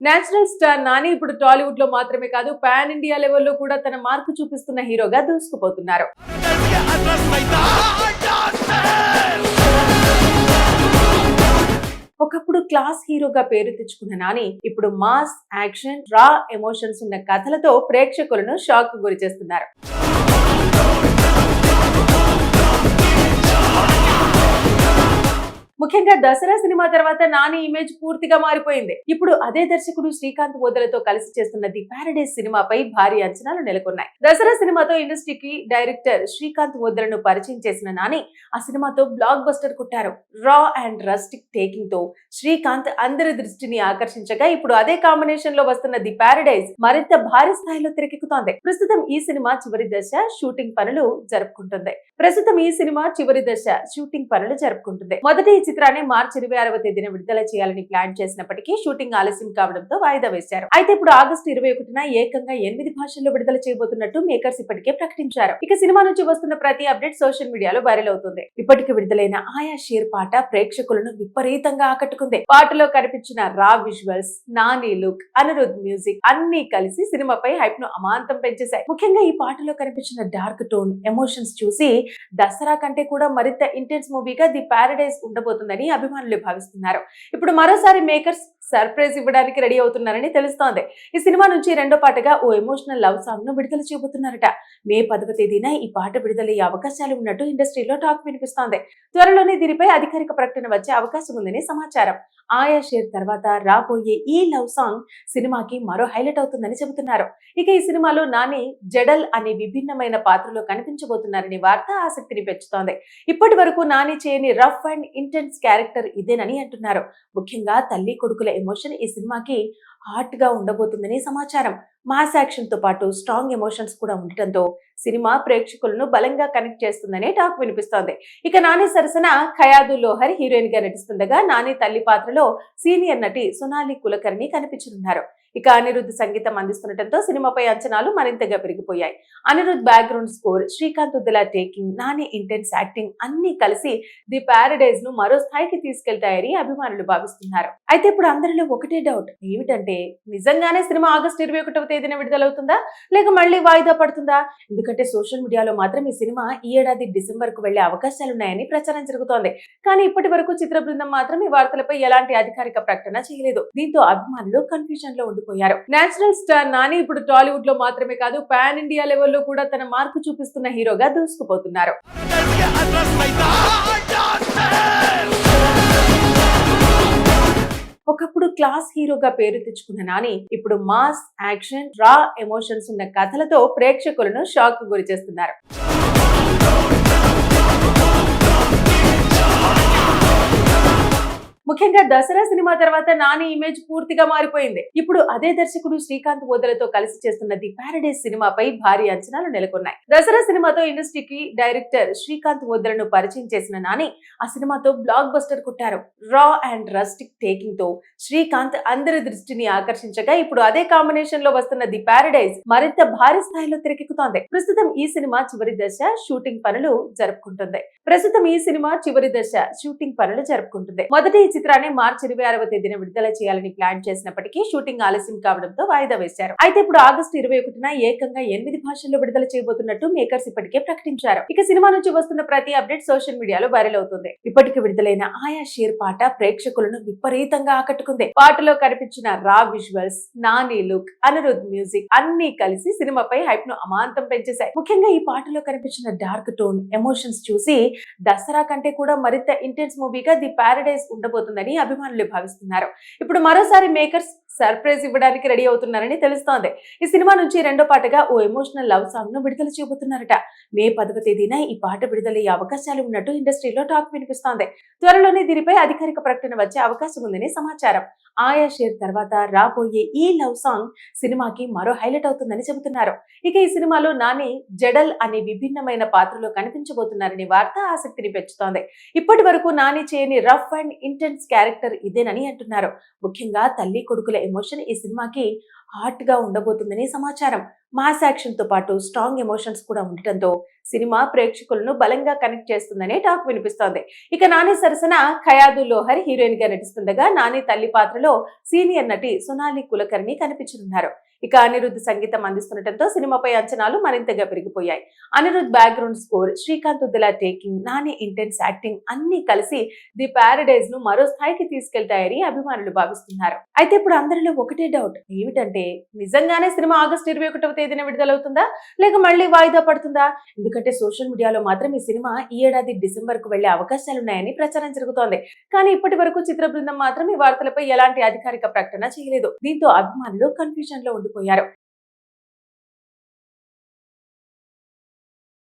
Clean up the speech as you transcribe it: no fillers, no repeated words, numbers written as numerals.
National star Nani ఇప్పుడు టాలీవుడ్ లో మాత్రమే కాదు పాన్ ఇండియా లెవెల్లో కూడా తన మార్కు చూపిస్తున్న హీరోగా దూసుకుపోతున్నారు. ఒకప్పుడు క్లాస్ హీరోగా పేరు తెచ్చుకున్న నాని ఇప్పుడు మాస్, యాక్షన్, రా ఎమోషన్స్ ఉన్న కథలతో ప్రేక్షకులను షాక్ కు గురి చేస్తున్నారు. ముఖ్యంగా దసరా సినిమా తర్వాత నాని ఇమేజ్ పూర్తిగా మారిపోయింది. ఇప్పుడు అదే దర్శకుడు శ్రీకాంత్ వోదలతో కలిసి చేస్తున్న ది పారడైజ్ సినిమాపై భారీ అంచనాలు నెలకొన్నాయి. దసరా సినిమాతో ఇండస్ట్రీకి డైరెక్టర్ శ్రీకాంత్ వోదలను పరిచయం చేసిన నాని ఆ సినిమాతో బ్లాక్ బస్టర్ కొట్టారు. రా అండ్ రస్టిక్ టేకింగ్ తో శ్రీకాంత్ అందరి దృష్టిని ఆకర్షించగా ఇప్పుడు అదే కాంబినేషన్ లో వస్తున్న ది పారడైజ్ మరింత భారీ స్థాయిలో తెరకెక్కుతోంది. ప్రస్తుతం ఈ సినిమా చివరి దశ షూటింగ్ పనులు జరుపుకుంటుంది. మొదటి చిత్రాన్ని మార్చి 26వ తేదీన విడుదల చేయాలని ప్లాన్ చేసినప్పటికీ షూటింగ్ ఆలస్యం కావడంతో వాయిదా వేశారు. అయితే ఇప్పుడు ఆగస్టు 21న ఏకంగా 8 భాషల్లో విడుదల చేయబోతున్నట్టు మేకర్స్ ఇప్పటికే ప్రకటించారు. ఇక సినిమా నుంచి వస్తున్న ప్రతి అప్డేట్ సోషల్ మీడియాలో వైరల్ అవుతుంది. ఇప్పటికి విడుదలైన ఆయా షేర్ పాట ప్రేక్షకులను విపరీతంగా ఆకట్టుకుంది. పాటలో కనిపించిన రా visuals, Nani look, Anirudh music అన్ని కలిసి సినిమాపై హైప్ ను అమాంతం పెంచేశాయి. ముఖ్యంగా ఈ పాటలో కనిపించిన డార్క్ టోన్, ఎమోషన్స్ చూసి దసరా కంటే కూడా మరింత ఇంటెన్స్ మూవీగా ది పారడైజ్ ఉండబోతుందని అభిమానులు భావిస్తున్నారు. ఇప్పుడు మరోసారి మేకర్స్ సర్ప్రైజ్ ఇవ్వడానికి రెడీ అవుతున్నారని తెలుస్తోంది. ఈ సినిమా నుంచి రెండో పాటగా ఓ ఎమోషనల్ లవ్ సాంగ్ ను విడుదల చేయబోతున్నారట. మే 10వ తేదీన ఈ పాట విడుదలయ్యే అవకాశాలు ఉన్నట్టు ఇండస్ట్రీలో టాక్ వినిపిస్తోంది. త్వరలోనే దీనిపై అధికారిక ప్రకటన వచ్చే అవకాశం ఉందని సమాచారం. ఆయా షేర్ తర్వాత రాబోయే ఈ లవ్ సాంగ్ సినిమాకి మరో హైలైట్ అవుతుందని చెబుతున్నారు. ఇక ఈ సినిమాలో నాని జడల్ అనే విభిన్నమైన పాత్రలో కనిపించబోతున్నారనే వార్త ఆసక్తిని పెంచుతోంది. ఇప్పటి వరకు నాని చేయని రఫ్ అండ్ ఇంటెన్స్ క్యారెక్టర్ ఇదేనని అంటున్నారు. ముఖ్యంగా తల్లి కొడుకుల ఎమోషన్ ఈ సినిమాకి హాట్ గా ఉండబోతుందని సమాచారం. మాస్ యాక్షన్ తో పాటు స్ట్రాంగ్ ఎమోషన్స్ కూడా ఉండటంతో సినిమా ప్రేక్షకులను బలంగా కనెక్ట్ చేస్తుందనే టాక్ వినిపిస్తోంది. ఇక నాని సరసన ఖయాదు లోహర్ హీరోయిన్ గా నటిస్తుండగా నాని తల్లి పాత్రలో సీనియర్ నటి సోనాలి కులకర్ణి కనిపించనున్నారు. ఇక అనిరుద్ సంగీతం అందిస్తుండటంతో సినిమాపై అంచనాలు మరింతగా పెరిగిపోయాయి. Anirudh background score, Srikanth Odela taking, Nani intense acting అన్ని కలిసి ది పారడైజ్ ను మరో స్థాయికి తీసుకెళ్తాయని అభిమానులు భావిస్తున్నారు. అయితే ఇప్పుడు అందరిలో ఒకటే డౌట్ ఏమిటంటే నిజంగానే సినిమా ఆగస్టు 21వ తేదీన విడుదలవుతుందా లేక మళ్ళీ వాయిదా పడుతుందా? ఎందుకంటే సోషల్ మీడియాలో మాత్రం ఈ సినిమా ఈ ఏడాది డిసెంబర్ కు వెళ్లే అవకాశాలున్నాయని ప్రచారం జరుగుతోంది. కానీ ఇప్పటి వరకు చిత్ర బృందం మాత్రం ఈ వార్తలపై ఎలాంటి అధికారిక ప్రకటన చేయలేదు. దీంతో అభిమానులు కన్ఫ్యూజన్ లో ఉండిపోయారు. నేషనల్ స్టార్ నాని ఇప్పుడు టాలీవుడ్ లో మాత్రమే కాదు పాన్ ఇండియా లెవెల్లో కూడా తన మార్కు చూపిస్తున్న హీరోగా దూసుకుపోతున్నారు. ఒకప్పుడు క్లాస్ హీరోగా పేరు తెచ్చుకున్న నాని ఇప్పుడు మాస్, యాక్షన్, రా ఎమోషన్స్ ఉన్న కథలతో ప్రేక్షకులను షాక్ కు గురి చేస్తున్నారు. ముఖ్యంగా దసరా సినిమా తర్వాత నాని ఇమేజ్ పూర్తిగా మారిపోయింది. ఇప్పుడు అదే దర్శకుడు శ్రీకాంత్ వోదలతో కలిసి చేస్తున్న ది పారడైజ్ సినిమాపై భారీ అంచనాలు నెలకొన్నాయి. దసరా సినిమాతో ఇండస్ట్రీకి డైరెక్టర్ శ్రీకాంత్ వోదలను పరిచయం చేసిన నాని ఆ సినిమాతో బ్లాక్ బస్టర్ కొట్టారు. రా అండ్ రస్టిక్ టేకింగ్ తో శ్రీకాంత్ అందరి దృష్టిని ఆకర్షించగా ఇప్పుడు అదే కాంబినేషన్ లో వస్తున్న ది పారడైజ్ మరింత భారీ స్థాయిలో తెరకెక్కుతోంది. ప్రస్తుతం ఈ సినిమా చివరి దశ షూటింగ్ పనులు జరుపుకుంటుంది. మొదటి చిత్రాన్ని మార్చి 26వ తేదీన విడుదల చేయాలని ప్లాన్ చేసినప్పటికీ షూటింగ్ ఆలస్యం కావడంతో వాయిదా వేశారు. అయితే ఇప్పుడు ఆగస్టు 21న ఏకంగా 8 భాషల్లో విడుదల చేయబోతున్నట్టు మేకర్స్ ఇప్పటికే ప్రకటించారు. ఇక సినిమా నుంచి వస్తున్న ప్రతి అప్డేట్ సోషల్ మీడియాలో వైరల్ అవుతుంది. ఇప్పటికి విడుదలైన ఆయా షేర్ పాట ప్రేక్షకులను విపరీతంగా ఆకట్టుకుంది. పాటలో కనిపించిన రా visuals, Nani look, Anirudh music అన్ని కలిసి సినిమాపై హైప్ ను అమాంతం పెంచేశాయి. ముఖ్యంగా ఈ పాటలో కనిపించిన డార్క్ టోన్, ఎమోషన్స్ చూసి దసరా కంటే కూడా మరింత ఇంటెన్స్ మూవీగా ది పారడైజ్ ఉండబోతుందని అభిమానులు భావిస్తున్నారు. ఇప్పుడు మరోసారి మేకర్స్ సర్ప్రైజ్ ఇవ్వడానికి రెడీ అవుతున్నారని తెలుస్తోంది. ఈ సినిమా నుంచి రెండో పాటగా ఓ ఎమోషనల్ లవ్ సాంగ్ ను విడుదల చేయబోతున్నారట. మే 10వ తేదీన ఈ పాట విడుదలయ్యే అవకాశాలు ఉన్నట్టు ఇండస్ట్రీలో టాక్ వినిపిస్తోంది. త్వరలోనే దీనిపై అధికారిక ప్రకటన వచ్చే అవకాశం ఉందని సమాచారం. ఆయా షేర్ తర్వాత రాబోయే ఈ లవ్ సాంగ్ సినిమాకి మరో హైలైట్ అవుతుందని చెబుతున్నారు. ఇక ఈ సినిమాలో నాని జడల్ అనే విభిన్నమైన పాత్రలో కనిపించబోతున్నారనే వార్త ఆసక్తిని పెంచుతోంది. ఇప్పటి వరకు నాని చేయని రఫ్ అండ్ ఇంటెన్స్ క్యారెక్టర్ ఇదేనని అంటున్నారు. ముఖ్యంగా తల్లి కొడుకుల ఎమోషన్ ఈ సినిమాకి హాట్ గా ఉండబోతుందని సమాచారం. మాస్ యాక్షన్ తో పాటు స్ట్రాంగ్ ఎమోషన్స్ కూడా ఉండటంతో సినిమా ప్రేక్షకులను బలంగా కనెక్ట్ చేస్తుందనే టాక్ వినిపిస్తోంది. ఇక నాని సరసన ఖయాదు లోహర్ హీరోయిన్ గా నటిస్తుండగా నాని తల్లి పాత్రలో సీనియర్ నటి సొనాలి కులకర్ణి కనిపించనున్నారు. ఇక అనిరుద్ధ్ సంగీతం అందిస్తుండటంతో సినిమాపై అంచనాలు మరింతగా పెరిగిపోయాయి. Anirudh background score, Srikanth Odela taking, Nani intense acting అన్ని కలిసి ది ప్యారడైజ్ ను మరో స్థాయికి తీసుకెళ్తాయని అభిమానులు భావిస్తున్నారు. అయితే ఇప్పుడు అందరిలో ఒకటే డౌట్ ఏమిటంటే, నిజంగానే సినిమా ఆగస్టు 21వ తేదీన విడుదలవుతుందా లేక మళ్ళీ వాయిదా పడుతుందా? ఎందుకంటే సోషల్ మీడియాలో మాత్రం ఈ సినిమా ఈ ఏడాది డిసెంబర్ కు వెళ్లే అవకాశాలున్నాయని ప్రచారం జరుగుతోంది. కానీ ఇప్పటి వరకు చిత్ర బృందం మాత్రం ఈ వార్తలపై ఎలాంటి అధికారిక ప్రకటన చేయలేదు. దీంతో అభిమానులు కన్ఫ్యూజన్ లో ఉండిపోయారు.